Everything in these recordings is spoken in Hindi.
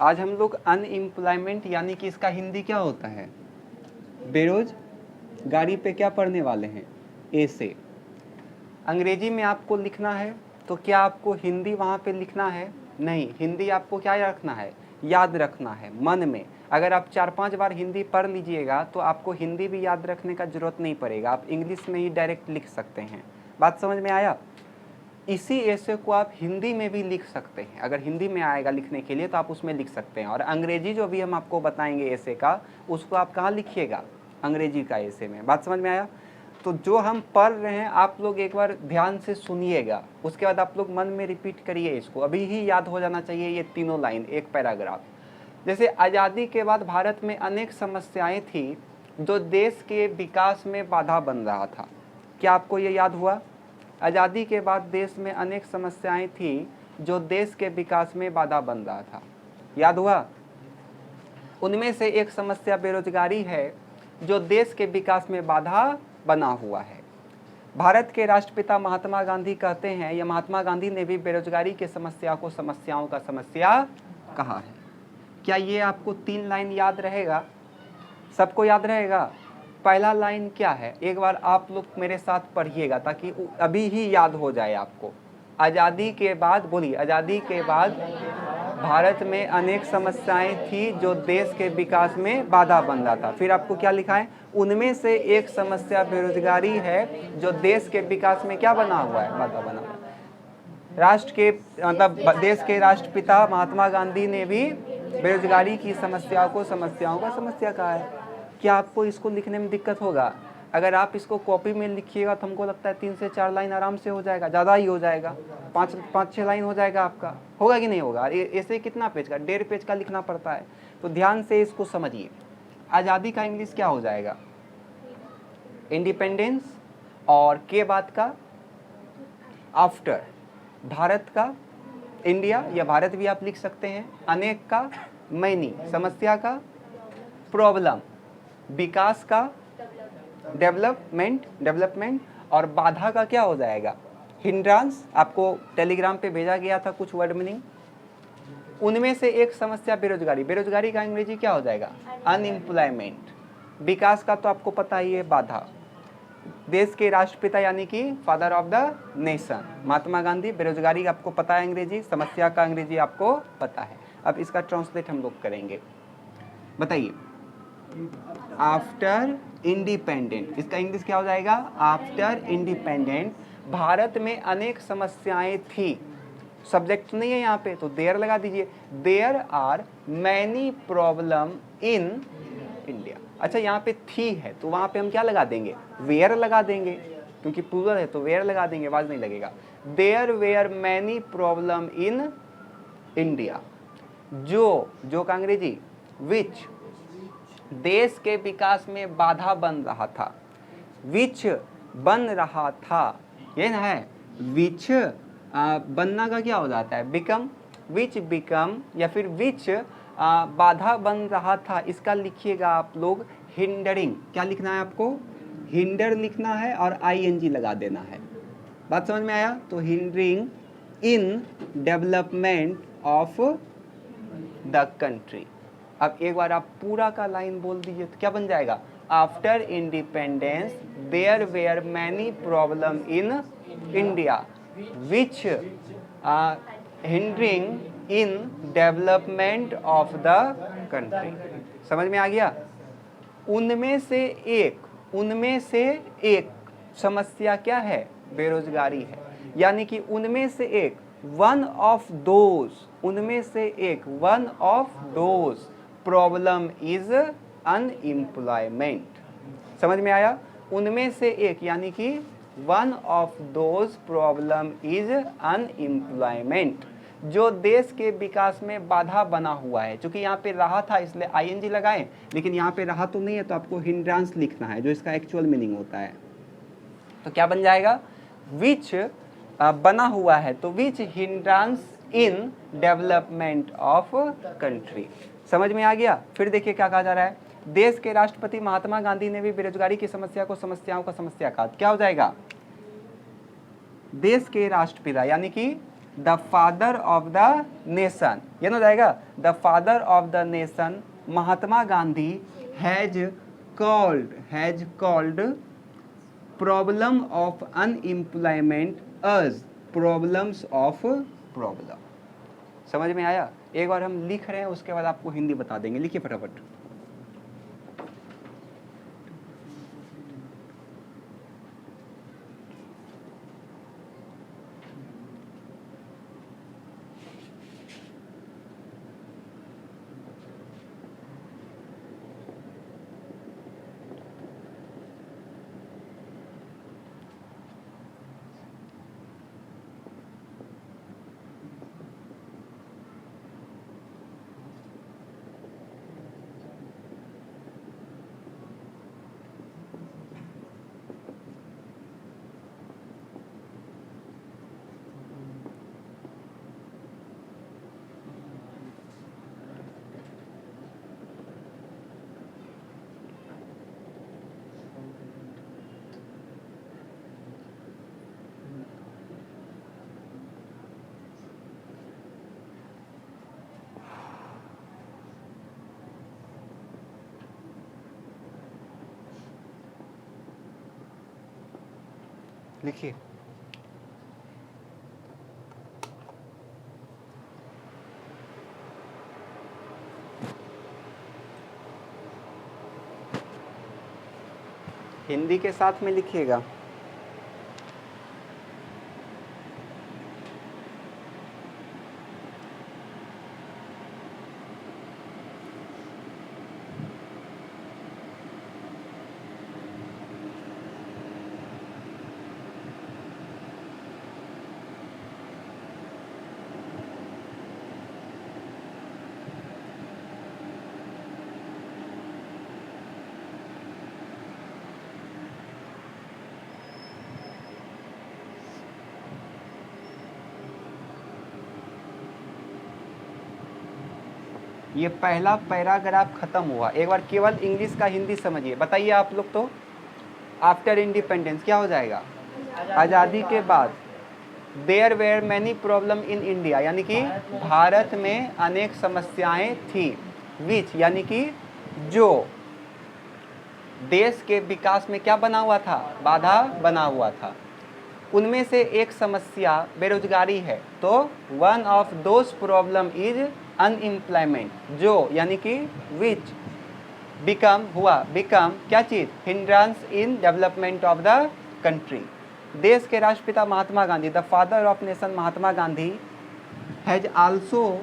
आज हम लोग अनएम्प्लॉयमेंट यानी कि इसका हिंदी क्या होता है, बेरोजगारी पे क्या पढ़ने वाले हैं, ए से। अंग्रेजी में आपको लिखना है तो क्या आपको हिंदी वहाँ पे लिखना है? नहीं, हिंदी आपको क्या रखना है, याद रखना है मन में। अगर आप 4-5 बार हिंदी पढ़ लीजिएगा तो आपको हिंदी भी याद रखने का जरूरत नहीं पड़ेगा, आप इंग्लिश में ही डायरेक्ट लिख सकते हैं। बात समझ में आया? इसी ऐसे को आप हिंदी में भी लिख सकते हैं, अगर हिंदी में आएगा लिखने के लिए तो आप उसमें लिख सकते हैं। और अंग्रेजी जो भी हम आपको बताएंगे ऐसे का, उसको आप कहाँ लिखिएगा, अंग्रेजी का ऐसे में। बात समझ में आया? तो जो हम पढ़ रहे हैं आप लोग एक बार ध्यान से सुनिएगा, उसके बाद आप लोग मन में रिपीट करिए इसको, अभी ही याद हो जाना चाहिए ये तीनों लाइन, एक पैराग्राफ। जैसे आज़ादी के बाद भारत में अनेक समस्याएं थी जो देश के विकास में बाधा बन रहा था। क्या आपको ये याद हुआ? आज़ादी के बाद देश में अनेक समस्याएं थी जो देश के विकास में बाधा बन रहा था, याद हुआ? उनमें से एक समस्या बेरोजगारी है जो देश के विकास में बाधा बना हुआ है। भारत के राष्ट्रपिता महात्मा गांधी कहते हैं, या महात्मा गांधी ने भी बेरोजगारी के समस्या को समस्याओं का समस्या कहा है। क्या ये आपको 3 लाइन याद रहेगा? सबको याद रहेगा? पहला लाइन क्या है, एक बार आप लोग मेरे साथ पढ़िएगा ताकि अभी ही याद हो जाए आपको। आज़ादी के बाद, बोलिए, आज़ादी के बाद भारत में अनेक समस्याएं थी जो देश के विकास में बाधा बन रहा था। फिर आपको क्या लिखा है, उनमें से एक समस्या बेरोजगारी है जो देश के विकास में क्या बना हुआ है, बाधा बना हुआ है। राष्ट्र के मतलब देश के राष्ट्रपिता महात्मा गांधी ने भी बेरोजगारी की समस्या को समस्याओं का समस्या कहा है। क्या आपको इसको लिखने में दिक्कत होगा? अगर आप इसको कॉपी में लिखिएगा तो हमको लगता है 3 से 4 लाइन आराम से हो जाएगा, ज़्यादा ही हो जाएगा, 5-6 लाइन हो जाएगा आपका, होगा कि नहीं होगा? ऐसे कितना पेज का, 1.5 पेज का लिखना पड़ता है। तो ध्यान से इसको समझिए। आज़ादी का इंग्लिश क्या हो जाएगा, इंडिपेंडेंस, और के बाद का आफ्टर, भारत का, इंडिया या भारत भी आप लिख सकते हैं, अनेक का मैनी, समस्या का प्रॉब्लम, विकास का डेवलपमेंट, और बाधा का क्या हो जाएगा, हिंड्रांस। आपको टेलीग्राम पे भेजा गया था कुछ वर्ड मीनिंग। उनमें से एक समस्या बेरोजगारी, बेरोजगारी का अंग्रेजी क्या हो जाएगा, अनएम्प्लॉयमेंट। विकास का तो आपको पता ही है, बाधा। देश के राष्ट्रपिता यानी कि father of the nation Mahatma Gandhi, बेरोजगारी आपको पता है अंग्रेजी, समस्या का अंग्रेजी आपको पता है। अब इसका ट्रांसलेट हम लोग करेंगे, बताइए। आफ्टर इंडिपेंडेंट, इसका इंग्लिश क्या हो जाएगा, आफ्टर इंडिपेंडेंट भारत में अनेक समस्याएं थी। सब्जेक्ट नहीं है यहाँ पे तो देयर लगा दीजिए, there are many problem in India. अच्छा, यहाँ पे थी है तो वहाँ पे हम क्या लगा देंगे, वेयर लगा देंगे, क्योंकि प्लूरल है तो वेयर लगा देंगे, आवाज नहीं लगेगा। There were many problem in India, जो का अंग्रेजी विच, देश के विकास में बाधा बन रहा था, विच बन रहा था, ये ना है विच, बनना का क्या हो जाता है, बिकम, विच बिकम, या फिर विच बाधा बन रहा था। इसका लिखिएगा आप लोग हिंडरिंग, क्या लिखना है आपको, हिंडर लिखना है और आईएनजी लगा देना है। बात समझ में आया? तो hindering in development of the country. अब एक बार आप पूरा का लाइन बोल दीजिए तो क्या बन जाएगा, after independence there were many problem in India which hindering in development of the country. समझ में आ गया? उनमें से एक समस्या क्या है, बेरोजगारी है। यानी कि उनमें से एक, वन ऑफ दोज, उनमें से एक, one of those problem is unemployment. समझ में आया? उनमें से एक यानी कि one of those problem is unemployment, जो देश के विकास में बाधा बना हुआ है। क्योंकि यहाँ पे रहा था इसलिए आईएनजी लगाएं, लेकिन यहाँ पे रहा तो नहीं है तो आपको हिंड्रांस लिखना है जो इसका एक्चुअल मीनिंग होता है। तो क्या बन जाएगा, विच बना हुआ है तो विच हिंड्रांस इन डेवलपमेंट ऑफ कंट्री। समझ में आ गया? फिर देखिए क्या कहा जा रहा है, देश के राष्ट्रपति महात्मा गांधी ने भी बेरोजगारी की समस्या को समस्याओं का समस्या कहा। क्या हो जाएगा? देश के राष्ट्रपिता यानी कि the father of the nation, ये ना हो जाएगा। The father of the nation Mahatma Gandhi has called problem of unemployment as problems of problem. समझ में आया? एक बार हम लिख रहे हैं, उसके बाद आपको हिंदी बता देंगे। लिखिए फटाफट। लिखिए। हिंदी के साथ में लिखिएगा। ये पहला पैराग्राफ खत्म हुआ। एक बार केवल इंग्लिश का हिंदी समझिए। बताइए आप लोग तो, आफ्टर इंडिपेंडेंस क्या हो जाएगा? आज़ादी के बाद there were many problem in India, यानी कि भारत में अनेक समस्याएं थी। विच यानी कि जो देश के विकास में क्या बना हुआ था? बाधा बना हुआ था। उनमें से एक समस्या बेरोजगारी है। तो one of those problem is unemployment, जो यानी कि विच बिकम क्या चीज? Hindrance in development of the country. देश के राष्ट्रपिता Mahatma Gandhi, the father of nation Mahatma Gandhi has also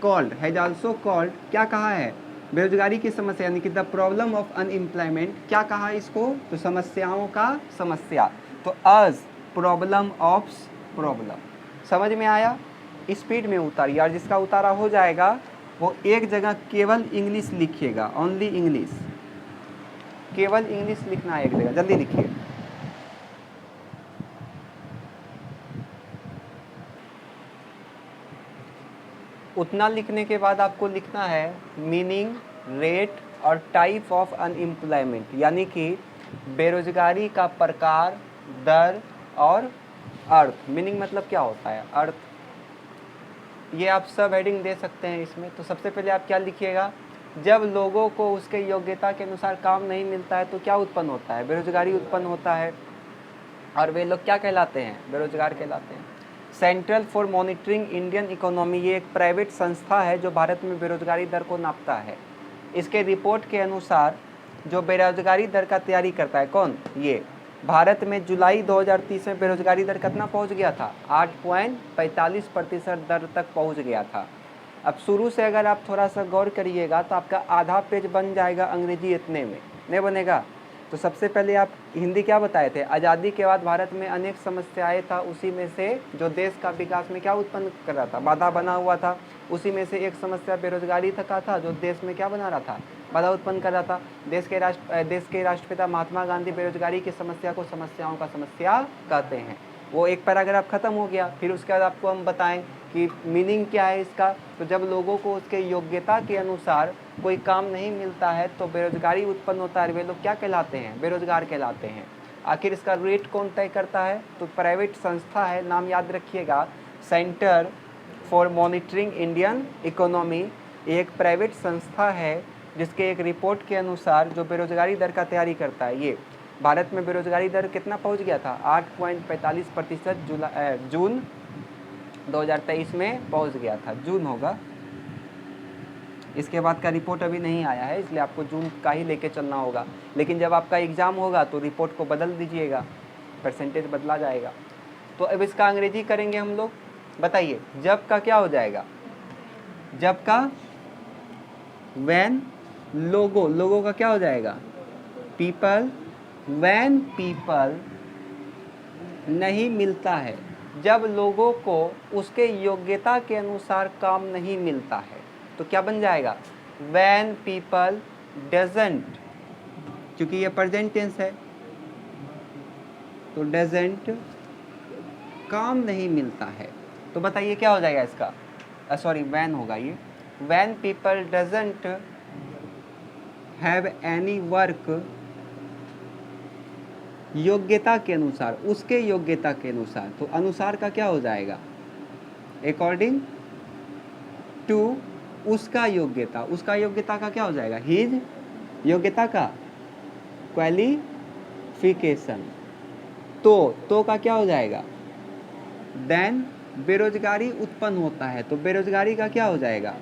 called क्या कहा है? बेरोजगारी की समस्या यानी कि द प्रॉब्लम ऑफ अनएम्प्लॉयमेंट। क्या कहा इसको? तो समस्याओं का समस्या। तो अज प्रॉब्लम ऑफ प्रॉब्लम। समझ में आया? स्पीड में उतारिए, और जिसका उतारा हो जाएगा वो एक जगह केवल इंग्लिश लिखिएगा। ओनली इंग्लिश, केवल इंग्लिश लिखना है एक जगह। जल्दी लिखिए। उतना लिखने के बाद आपको लिखना है मीनिंग, रेट और टाइप ऑफ अनएम्प्लॉयमेंट, यानी कि बेरोजगारी का प्रकार, दर और अर्थ। मीनिंग मतलब क्या होता है? अर्थ। ये आप सब हेडिंग दे सकते हैं इसमें। तो सबसे पहले आप क्या लिखिएगा? जब लोगों को उसके योग्यता के अनुसार काम नहीं मिलता है तो क्या उत्पन्न होता है? बेरोजगारी उत्पन्न होता है। और वे लोग क्या कहलाते हैं? बेरोजगार कहलाते हैं। Central for monitoring Indian economy, ये एक प्राइवेट संस्था है जो भारत में बेरोजगारी दर को नापता है। इसके रिपोर्ट के अनुसार जो बेरोजगारी दर का तैयारी करता है, कौन? ये। भारत में जुलाई 2030 में बेरोजगारी दर कितना पहुंच गया था? 8.45% दर तक पहुंच गया था। अब शुरू से अगर आप थोड़ा सा गौर करिएगा तो आपका आधा पेज बन जाएगा अंग्रेजी इतने में, नहीं बनेगा? तो सबसे पहले आप हिंदी क्या बताए थे? आज़ादी के बाद भारत में अनेक समस्याएं था, उसी में से जो देश का विकास में क्या उत्पन्न कर रहा था? बाधा बना हुआ था। उसी में से एक समस्या बेरोजगारी का था, जो देश में क्या बना रहा था? बाधा उत्पन्न कर रहा था। देश के राष्ट्रपिता महात्मा गांधी बेरोजगारी की समस्या को समस्याओं का समस्या कहते हैं। वो एक पैराग्राफ ख़त्म हो गया। फिर उसके बाद आपको हम बताएं कि मीनिंग क्या है इसका। तो जब लोगों को उसके योग्यता के अनुसार कोई काम नहीं मिलता है तो बेरोजगारी उत्पन्न होता है। वे लोग क्या कहलाते हैं? बेरोजगार कहलाते हैं। आखिर इसका रेट कौन तय करता है? तो प्राइवेट संस्था है, नाम याद रखिएगा, centre for monitoring Indian economy. एक प्राइवेट संस्था है जिसके एक रिपोर्ट के अनुसार जो बेरोजगारी दर का तैयारी करता है। ये भारत में बेरोजगारी दर कितना पहुंच गया था? 8.45% जून 2023 में पहुंच गया था। जून होगा, इसके बाद का रिपोर्ट अभी नहीं आया है, इसलिए आपको जून का ही लेके चलना होगा। लेकिन जब आपका एग्ज़ाम होगा तो रिपोर्ट को बदल दीजिएगा, परसेंटेज बदला जाएगा। तो अब इसका अंग्रेजी करेंगे हम लोग। बताइए, जब का क्या हो जाएगा? जब का व्हेन, लोगों का क्या हो जाएगा? पीपल। व्हेन पीपल नहीं मिलता है, जब लोगों को उसके योग्यता के अनुसार काम नहीं मिलता है तो क्या बन जाएगा? व्हेन पीपल डजंट, क्योंकि ये प्रेजेंट टेंस है तो डजंट, काम नहीं मिलता है। तो बताइए क्या हो जाएगा इसका? सॉरी, व्हेन होगा ये। When people doesn't have any work, योग्यता के अनुसार, उसके योग्यता के अनुसार। तो अनुसार का क्या हो जाएगा? अकॉर्डिंग टू, उसका योग्यता, उसका योग्यता का क्या हो जाएगा? हिज, योग्यता का क्वालिफिकेशन। तो का क्या हो जाएगा? देन बेरोजगारी उत्पन्न होता है तो बेरोजगारी का क्या हो जाएगा?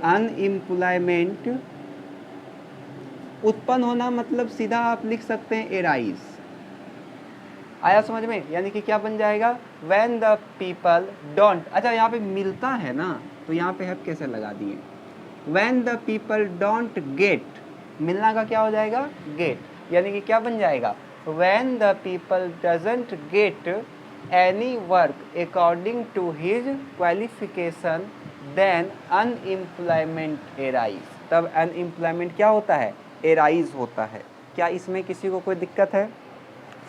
अनएम्प्लॉयमेंट। उत्पन्न होना मतलब सीधा आप लिख सकते हैं एराइज। आया समझ में? यानी कि क्या बन जाएगा? When the people don't. अच्छा, यहाँ पे मिलता है ना, तो यहाँ पे हैव कैसे लगा दिए? When the people don't get, मिलना का क्या हो जाएगा? गेट। यानी कि क्या बन जाएगा? When the people doesn't get any work according to his qualification then unemployment arise. तब अनएम्प्लॉयमेंट क्या होता है? एराइज होता है। क्या इसमें किसी को कोई दिक्कत है?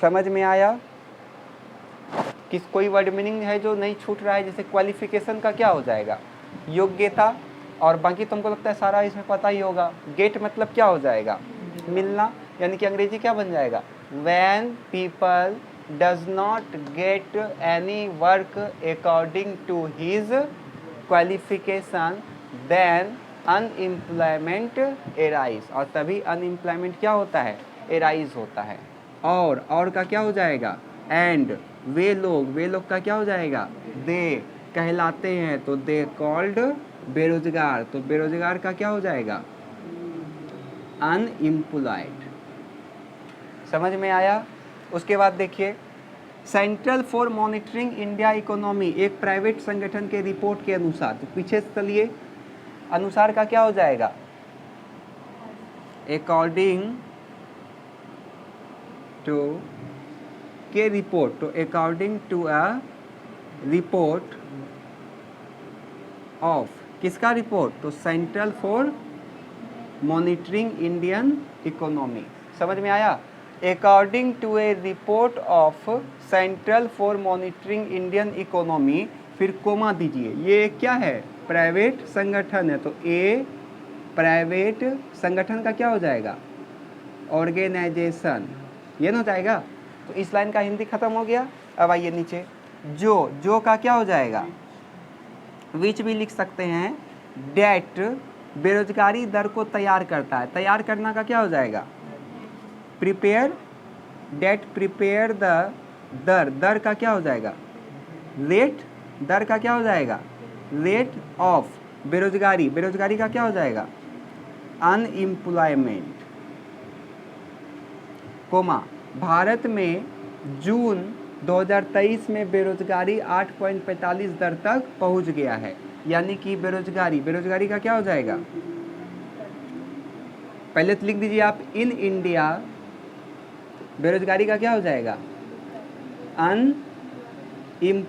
समझ में आया? किस कोई वर्ड मीनिंग है जो नहीं छूट रहा है? जैसे क्वालिफिकेशन का क्या हो जाएगा? योग्यता। और बाकी तुमको लगता है सारा इसमें पता ही होगा। गेट मतलब क्या हो जाएगा? मिलना। यानी कि अंग्रेजी क्या बन जाएगा? When people does not get any work according to his qualification then unemployment arise. और तभी अनएम्प्लॉयमेंट क्या होता है? एराइज होता है। और का क्या हो जाएगा? एंड वे लोग का क्या हो जाएगा? दे कहलाते हैं तो दे कॉल्ड बेरोजगार। तो बेरोजगार का क्या हो जाएगा? अनएम्प्लॉयड। समझ में आया? उसके बाद देखिए, central for monitoring India economy, एक प्राइवेट संगठन के रिपोर्ट के अनुसार। तो पीछे से चलिए, अनुसार का क्या हो जाएगा? अकॉर्डिंग टू के रिपोर्ट। तो according to a report of, किसका रिपोर्ट? तो central for monitoring Indian economy. समझ में आया? According to a report of central for monitoring Indian economy, फिर कोमा दीजिए। ये क्या है? प्राइवेट संगठन है तो ए प्राइवेट संगठन का क्या हो जाएगा? ऑर्गेनाइजेशन। ये ना हो जाएगा। तो इस लाइन का हिंदी खत्म हो गया। अब आइए नीचे, जो का क्या हो जाएगा? विच भी लिख सकते हैं। डेट बेरोजगारी दर को तैयार करता है। तैयार करना का क्या हो जाएगा? प्रिपेयर। डेट प्रिपेयर द दर का क्या हो जाएगा? रेट। दर का क्या हो जाएगा? रेट ऑफ बेरोजगारी का क्या हो जाएगा? अनएम्प्लॉयमेंट। कोमा, भारत में जून 2023 में बेरोजगारी 8.45 दर तक पहुंच गया है। यानी कि बेरोजगारी का क्या हो जाएगा? पहले तो लिख दीजिए आप, इन इंडिया बेरोजगारी का क्या हो जाएगा? अनएम्प्लॉयमेंट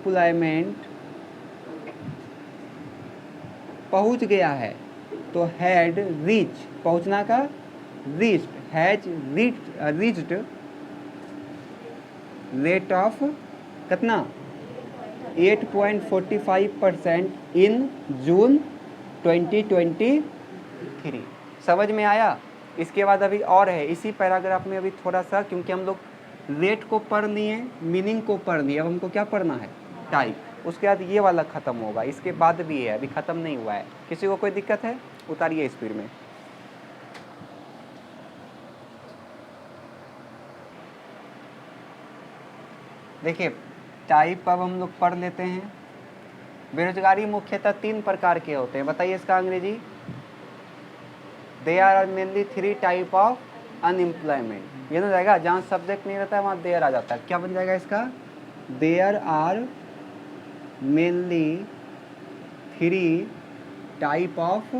पहुंच गया है तो हैड रीच, पहुंचना का reached, has reached rate of कितना 8.45% इन जून 2023। समझ में आया? इसके बाद अभी और है इसी पैराग्राफ में अभी थोड़ा सा, क्योंकि हम लोग रेट को पढ़ लिए, मीनिंग को पढ़ लिए, अब हमको क्या पढ़ना है? टाइप। उसके बाद ये वाला ख़त्म होगा, इसके बाद भी है, अभी ख़त्म नहीं हुआ है। किसी को कोई दिक्कत है? उतारिए स्पीड में। देखिए टाइप अब हम लोग पढ़ लेते हैं। बेरोजगारी मुख्यतः 3 प्रकार के होते हैं, बताइए इसका अंग्रेजी। There are mainly 3 type of unemployment. ये ना जाएगा, जहाँ सब्जेक्ट नहीं रहता है वहाँ देयर आ जाता है। क्या बन जाएगा इसका? There are mainly 3 type of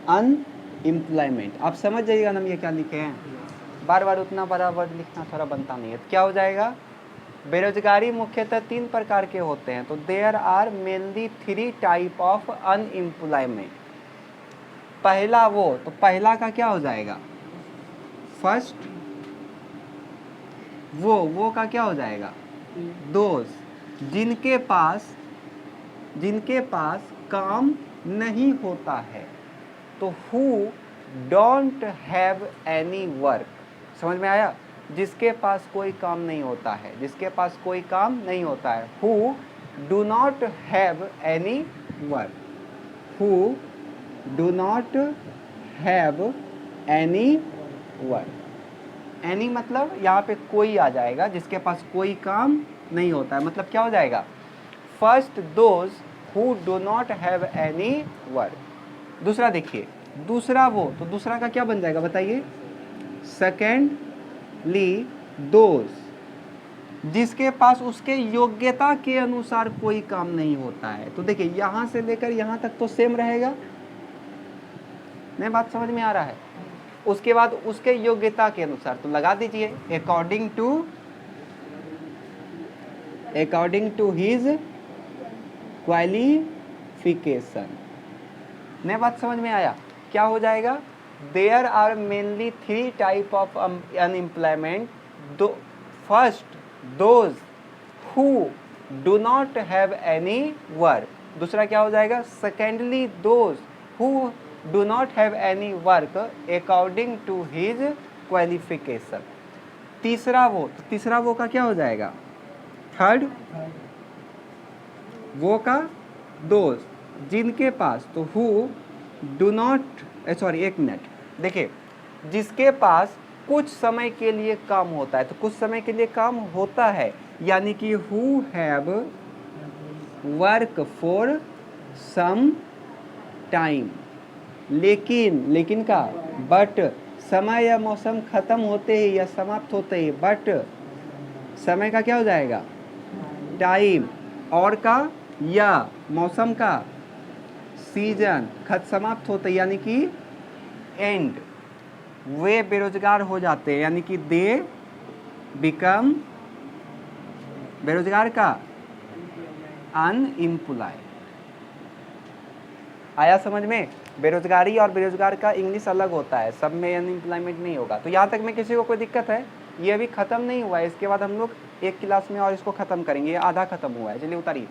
unemployment. आप समझ जाइएगा ना हम ये क्या लिखे हैं, बार बार उतना बड़ा वर्ड लिखना थोड़ा बनता नहीं है। तो क्या हो जाएगा? बेरोजगारी मुख्यतः 3 प्रकार के होते हैं, तो there are mainly 3 type of unemployment. पहला वो, तो पहला का क्या हो जाएगा? फर्स्ट। वो का क्या हो जाएगा? दोज, जिनके पास काम नहीं होता है, तो who don't have any work. समझ में आया? जिसके पास कोई काम नहीं होता है, जिसके पास कोई काम नहीं होता है, who do not have any work, who do not have any work. Any मतलब यहाँ पे कोई आ जाएगा, जिसके पास कोई काम नहीं होता है, मतलब क्या हो जाएगा? First those who do not have any work. दूसरा देखिए, दूसरा वो, तो दूसरा का क्या बन जाएगा बताइए? सेकेंडली दोज, जिसके पास उसके योग्यता के अनुसार कोई काम नहीं होता है। तो देखिए यहाँ से लेकर यहाँ तक तो सेम रहेगा, नहीं बात समझ में आ रहा है? उसके बाद उसके योग्यता के अनुसार तो लगा दीजिए अकॉर्डिंग टू हिज क्वालिफिकेशन। नहीं बात समझ में आया? क्या हो जाएगा? There are mainly 3 type of unemployment. First those who do not have any work. दूसरा क्या हो जाएगा? Secondly those who do not have any work according to his qualification. तीसरा वो, तो तीसरा वो का क्या हो जाएगा? थर्ड वो का दोज, जिनके पास, तो हु डू नॉट, सॉरी एक मिनट, देखिए जिसके पास कुछ समय के लिए काम होता है, तो कुछ समय के लिए काम होता है, यानी कि who have work for some time. लेकिन का बट, समय या मौसम खत्म होते ही या समाप्त होते ही, बट समय का क्या हो जाएगा? टाइम, और का या मौसम का सीजन समाप्त होते यानी कि एंड, वे बेरोजगार हो जाते हैं, यानी कि दे बिकम, बेरोजगार का अनएम्प्लॉय। आया समझ में? बेरोजगारी और बेरोजगार का इंग्लिश अलग होता है, सब में अनएम्प्लॉयमेंट नहीं होगा। तो यहाँ तक में किसी को कोई दिक्कत है? ये अभी ख़त्म नहीं हुआ है, इसके बाद हम लोग एक क्लास में और इसको ख़त्म करेंगे, ये आधा ख़त्म हुआ है। चलिए उतारिए।